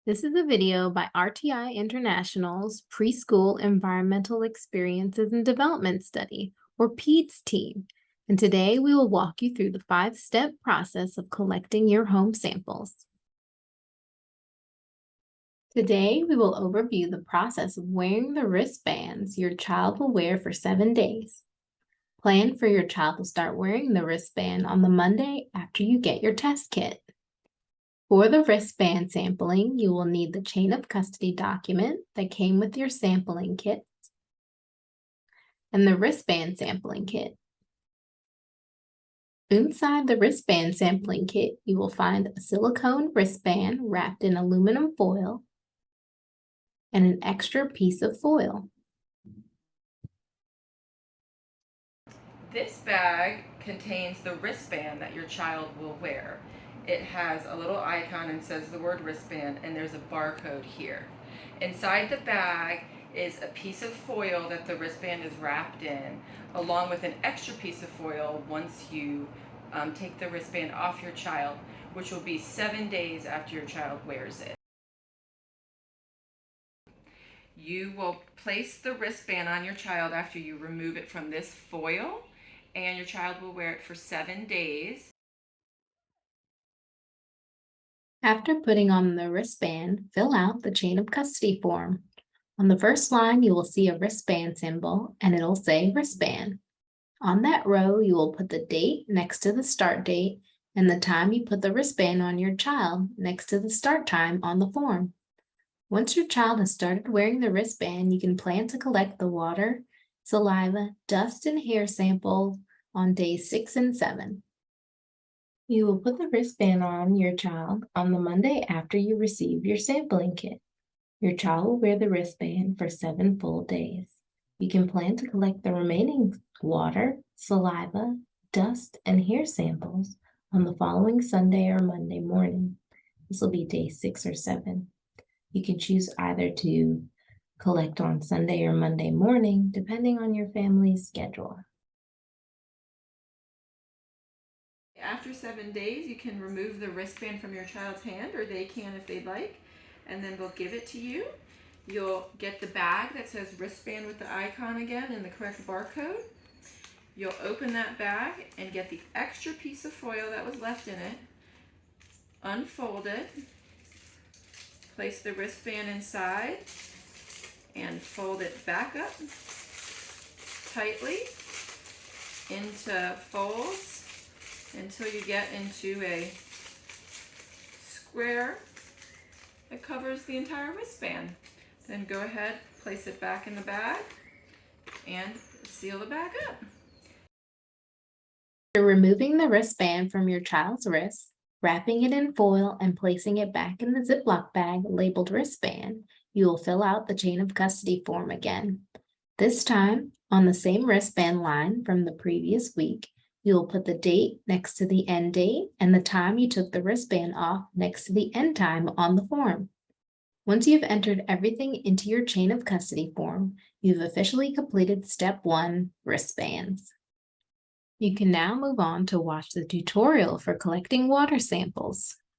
This is a video by RTI International's Preschool Environmental Experiences and Development Study, or PEDS team. And today we will walk you through the 5-step process of collecting your home samples. Today we will overview the process of wearing the wristbands your child will wear for 7 days. Plan for your child to start wearing the wristband on the Monday after you get your test kit. For the wristband sampling, you will need the chain of custody document that came with your sampling kit and the wristband sampling kit. Inside the wristband sampling kit, you will find a silicone wristband wrapped in aluminum foil and an extra piece of foil. This bag contains the wristband that your child will wear. It has a little icon and says the word wristband, and there's a barcode here. Inside the bag is a piece of foil that the wristband is wrapped in, along with an extra piece of foil once you take the wristband off your child, which will be 7 days after your child wears it. You will place the wristband on your child after you remove it from this foil, and your child will wear it for 7 days. After putting on the wristband, fill out the chain of custody form. On the first line, you will see a wristband symbol and it'll say wristband. On that row, you will put the date next to the start date and the time you put the wristband on your child next to the start time on the form. Once your child has started wearing the wristband, you can plan to collect the water, saliva, dust, and hair samples on days 6 and 7. You will put the wristband on your child on the Monday after you receive your sampling kit. Your child will wear the wristband for 7 full days. You can plan to collect the remaining water, saliva, dust, and hair samples on the following Sunday or Monday morning. This will be day 6 or 7. You can choose either to collect on Sunday or Monday morning, depending on your family's schedule. After 7 days, you can remove the wristband from your child's hand, or they can if they'd like, and then they'll give it to you. You'll get the bag that says wristband with the icon again and the correct barcode. You'll open that bag and get the extra piece of foil that was left in it, unfold it, place the wristband inside, and fold it back up tightly into folds until you get into a square that covers the entire wristband. Then go ahead, place it back in the bag, and seal the bag up. After removing the wristband from your child's wrist, wrapping it in foil and placing it back in the Ziploc bag labeled wristband, you will fill out the chain of custody form again. This time, on the same wristband line from the previous week, you will put the date next to the end date and the time you took the wristband off next to the end time on the form. Once you've entered everything into your chain of custody form, you've officially completed step 1, wristbands. You can now move on to watch the tutorial for collecting water samples.